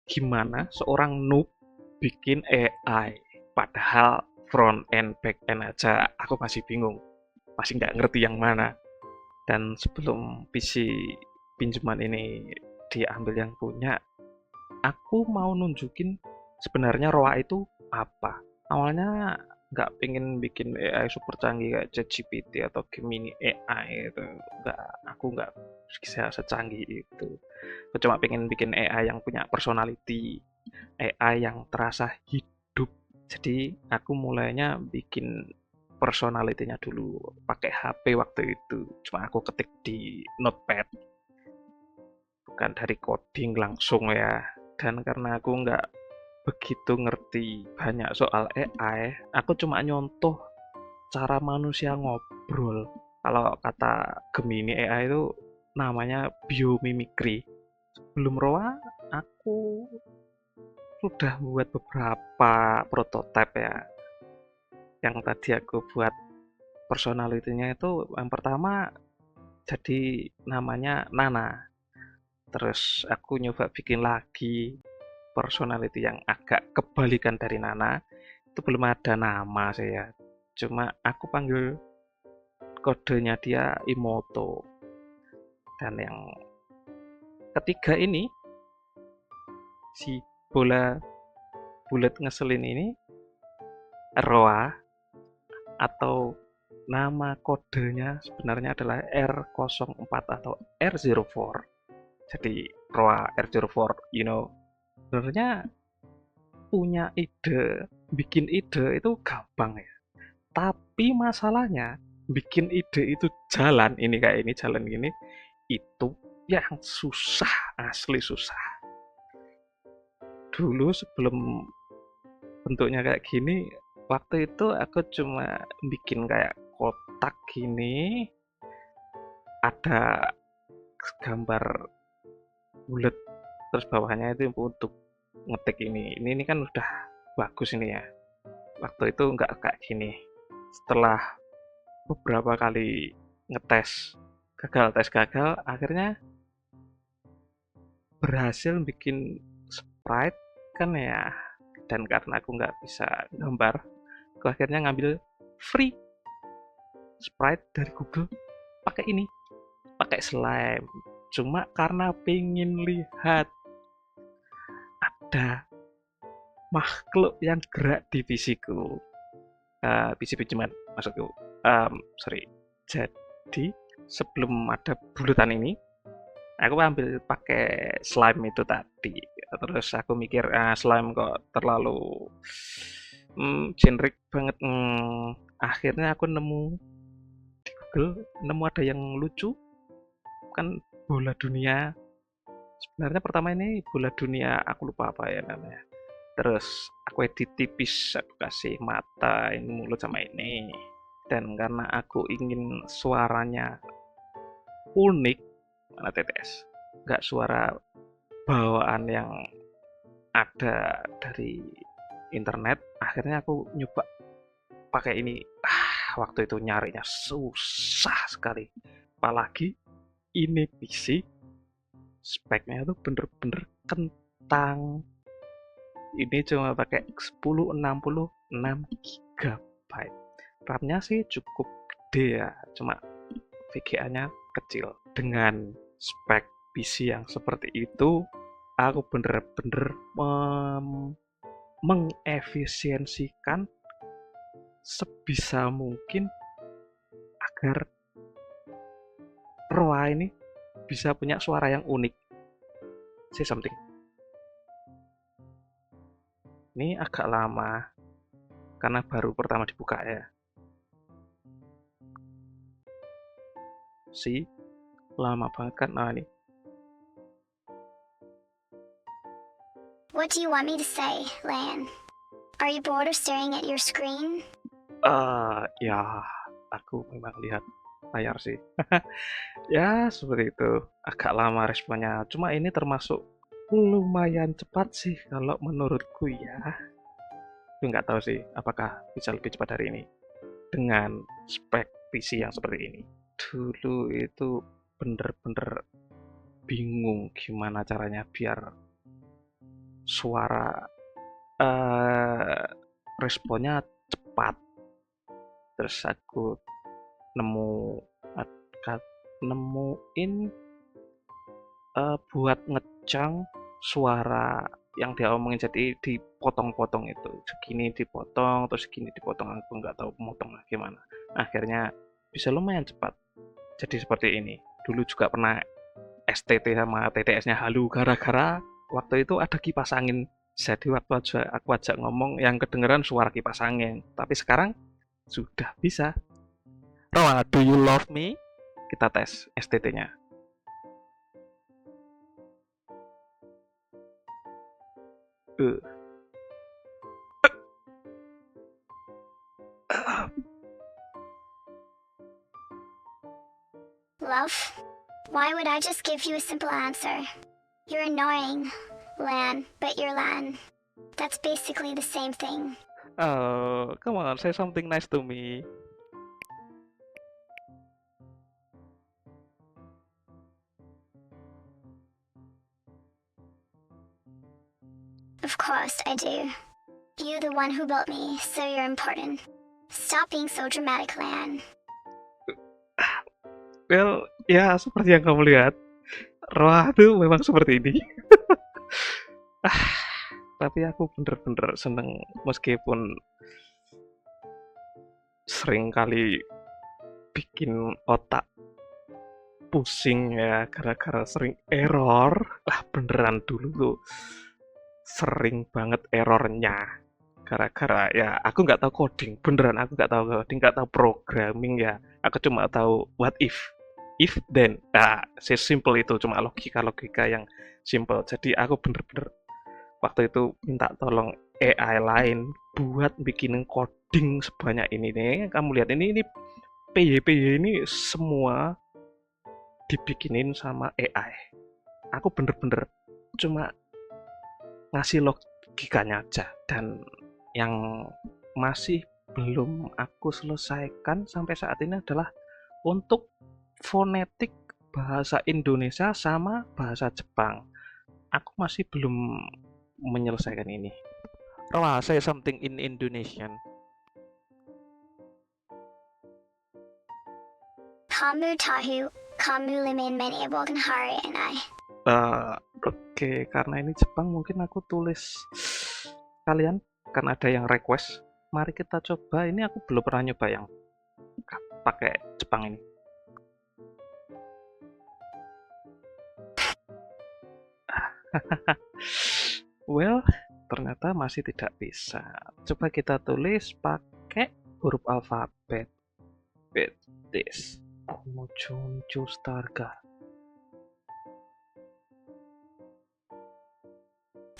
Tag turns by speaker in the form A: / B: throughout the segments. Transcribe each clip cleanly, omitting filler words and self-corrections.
A: gimana seorang noob bikin AI. Padahal front end, back end aja aku masih bingung, masih nggak ngerti yang mana. Dan sebelum PC pinjaman ini diambil yang punya, aku mau nunjukin sebenarnya ROA itu apa. Awalnya nggak pengen bikin AI super canggih kayak ChatGPT atau Gemini AI itu, aku nggak bisa secanggih itu. Aku cuma pengen bikin AI yang punya personality, AI yang terasa hidup. Jadi aku mulainya bikin personality-nya dulu pakai HP waktu itu. Cuma aku ketik di notepad, bukan dari coding langsung ya. Dan karena aku nggak begitu ngerti banyak soal AI, aku cuma nyontoh cara manusia ngobrol. Kalau kata Gemini AI itu namanya biomimikry. Sebelum ROA, aku sudah buat beberapa prototipe ya. Yang tadi aku buat personality-nya itu yang pertama jadi namanya Nana. Terus aku nyoba bikin lagi personality yang agak kebalikan dari Nana. Itu belum ada nama saya. Cuma aku panggil kodenya dia Imoto. Dan yang ketiga ini, si bola bulat ngeselin ini, Roa, atau nama kodenya sebenarnya adalah R04 atau R04. Jadi Roa R04, sebenarnya punya ide, bikin ide itu gampang ya. Tapi masalahnya bikin ide itu jalan, ini kayak ini jalan gini, itu yang susah, asli susah. Dulu sebelum bentuknya kayak gini, waktu itu aku cuma bikin kayak kotak gini, ada gambar bulat, terus bawahnya itu untuk ngetik ini. Ini kan udah bagus ini ya. Waktu itu nggak kayak gini. Setelah beberapa kali ngetes, gagal tes gagal, akhirnya berhasil bikin sprite kan ya. Dan karena aku nggak bisa gambar, aku akhirnya ngambil free sprite dari Google, pakai ini, pakai slime. Cuma karena pengen lihat ada makhluk yang gerak di PC-ku, PC pinjaman maksudku. Sorry. Jadi sebelum ada bulatan ini, aku ambil pakai slime itu tadi. Terus aku mikir, slime kok terlalu generic banget. Akhirnya aku nemu di Google, nemu ada yang lucu, kan bola dunia. Sebenarnya pertama ini bola dunia, aku lupa apa ya namanya. Terus aku edit tipis, aku kasih mata, ini mulut sama ini. Dan karena aku ingin suaranya unik, mana TTS, nggak suara bawaan yang ada dari internet, akhirnya aku nyoba pakai ini. Waktu itu nyarinya susah sekali. Apalagi ini PC, speknya tuh bener-bener kentang. Ini cuma pakai 1066 GB. RAM-nya sih cukup gede ya, cuma VGA-nya kecil. Dengan spek PC yang seperti itu, aku bener-bener mengefisiensikan sebisa mungkin agar Roa ini bisa punya suara yang unik. Say something. Ini agak lama karena baru pertama dibuka ya. Lama banget kan? Nah ini.
B: What do you want me to say, Lan? Are you bored of staring at your screen?
A: Ya, aku memang lihat layar sih. Ya, seperti itu. Agak lama responnya. Cuma ini termasuk lumayan cepat sih kalau menurutku ya. Tapi nggak tahu sih apakah bisa lebih cepat dari ini dengan spek PC yang seperti ini. Dulu itu bener-bener bingung gimana caranya biar suara responnya cepat. Terus aku nemu nemuin buat ngecang suara yang dia omongin, jadi dipotong-potong itu, segini dipotong terus segini dipotong, aku nggak tahu memotongnya gimana. Akhirnya bisa lumayan cepat jadi seperti ini. Dulu juga pernah STT sama TTS-nya halu gara-gara waktu itu ada kipas angin. Jadi waktu aku ajak ngomong yang kedengeran suara kipas angin. Tapi sekarang sudah bisa. Roa, do you love me? Kita tes STT-nya.
B: Love? Why would I just give you a simple answer? You're annoying, Lan, but you're Lan. That's basically the same thing.
A: Oh, come on, say something nice to me.
B: Of course I do. You're the one who built me, so you're important. Stop being so dramatic, Lan.
A: Well, ya seperti yang kamu lihat, Roa tuh memang seperti ini. Tapi aku bener-bener seneng meskipun sering kali bikin otak pusing ya gara-gara sering error. Beneran dulu tuh sering banget errornya gara-gara ya aku nggak tahu coding, beneran aku nggak tahu coding, nggak tahu programming ya. Aku cuma tahu what if then, sesimpel itu, cuma logika yang simple. Jadi aku bener-bener waktu itu minta tolong AI lain buat bikin coding sebanyak ini nih. Kamu lihat ini PY ini semua dibikinin sama AI. Aku bener-bener cuma ngasih logikanya aja, dan yang masih belum aku selesaikan sampai saat ini adalah untuk fonetik bahasa Indonesia sama bahasa Jepang. Aku masih belum menyelesaikan ini. Roa, say something in Indonesian.
B: Kamu tahu, kamu limin mengibolkan hari ini.
A: Oke, karena ini Jepang mungkin aku tulis kalian kan ada yang request. Mari kita coba. Ini aku belum pernah nyoba yang pakai Jepang ini. Well, ternyata masih tidak bisa. Coba kita tulis pakai huruf alfabet. With this. Kumuchunchu starga.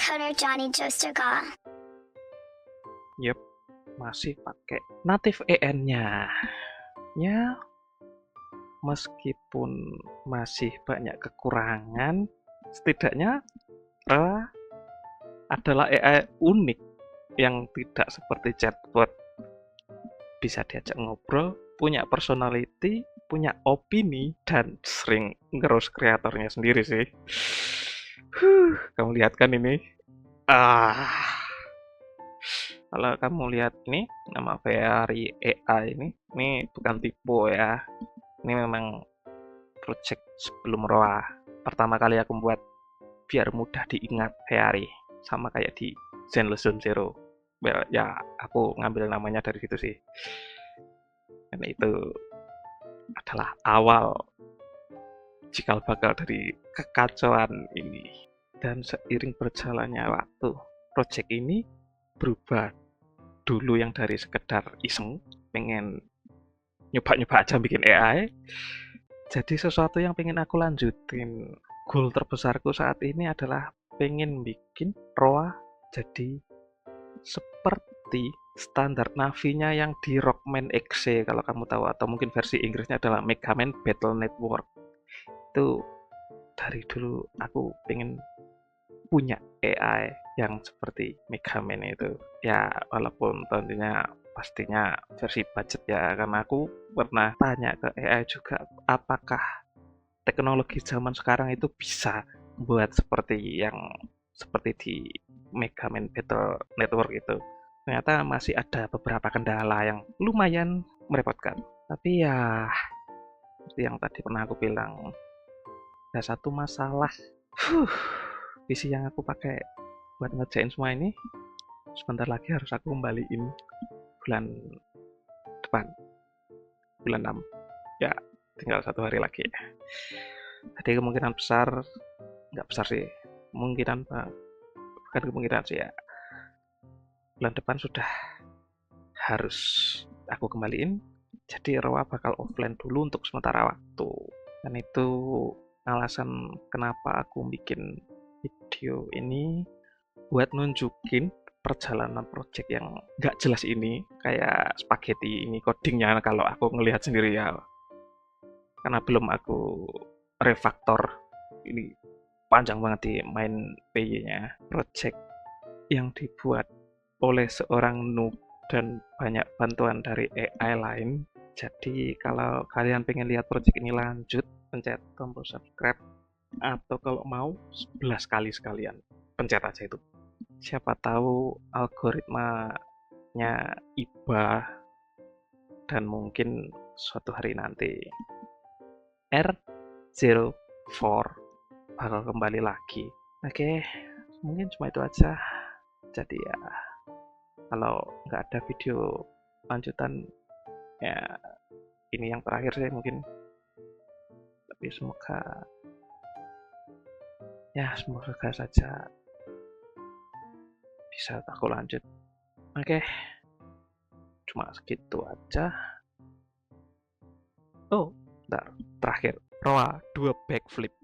B: Kono Johnny Josterga.
A: Yep, masih pakai native EN-nya. Ya, meskipun masih banyak kekurangan, setidaknya adalah AI unik yang tidak seperti chatbot. Bisa diajak ngobrol, punya personality, punya opini, dan sering ngerus kreatornya sendiri sih. Kamu lihat kan ini? Kalau kamu lihat ini, nama Fairy AI ini bukan tipe ya. Ini memang project sebelum Roa. Pertama kali aku buat biar mudah diingat Fairy, sama kayak di Zenless Zone Zero. Well, ya aku ngambil namanya dari situ sih. Dan itu adalah awal cikal bakal dari kekacauan ini. Dan seiring berjalannya waktu, project ini berubah. Dulu yang dari sekedar iseng, pengen nyoba-nyoba aja bikin AI, jadi sesuatu yang pengen aku lanjutin. Goal terbesarku saat ini adalah pengen bikin Roa jadi seperti standar navinya yang di Rockman XC, kalau kamu tahu, atau mungkin versi Inggrisnya adalah Mega Man Battle Network. Itu dari dulu aku pengen punya AI yang seperti Mega Man itu. Ya, walaupun tentunya pastinya versi budget ya, karena aku pernah tanya ke AI juga, apakah teknologi zaman sekarang itu bisa buat seperti di Mega Man Battle Network itu. Ternyata masih ada beberapa kendala yang lumayan merepotkan. Tapi ya, seperti yang tadi pernah aku bilang, ada satu masalah. PC yang aku pakai buat ngerjain semua ini, sebentar lagi harus aku kembaliin bulan depan, bulan 6. Ya, tinggal 1 hari lagi. Jadi kemungkinan besar, nggak besar sih, kemungkinan bukan kemungkinan sih ya, bulan depan sudah harus aku kembaliin. Jadi Roa bakal offline dulu untuk sementara waktu. Dan itu alasan kenapa aku bikin video ini, buat nunjukin perjalanan project yang nggak jelas ini, kayak spaghetti ini codingnya kalau aku ngelihat sendiri ya. Karena belum aku refaktor, ini panjang banget di main PY-nya. Project yang dibuat oleh seorang noob dan banyak bantuan dari AI lain. Jadi kalau kalian pengen lihat project ini lanjut, pencet tombol subscribe, atau kalau mau 11 kali sekalian pencet aja itu. Siapa tahu algoritmanya iba dan mungkin suatu hari nanti R04 bakal kembali lagi. Oke, mungkin cuma itu aja. Jadi ya, kalau nggak ada video lanjutan, ya ini yang terakhir sih mungkin. Tapi semoga saja bisa aku lanjut. Oke, cuma segitu aja. Oh, bentar, terakhir, Roa 2 backflip.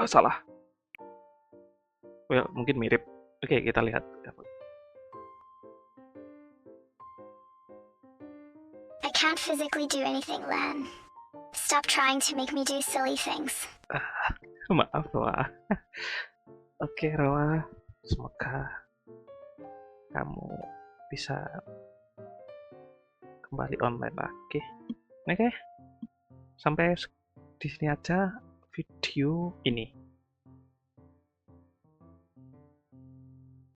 A: Salah. Well, mungkin mirip. Oke, kita lihat.
B: I can't physically do anything, Lan. Stop trying to make me do silly things.
A: Maaf, Roa. Oke, Roa. Semoga kamu bisa kembali online lagi. Oke, sampai di sini aja video ini.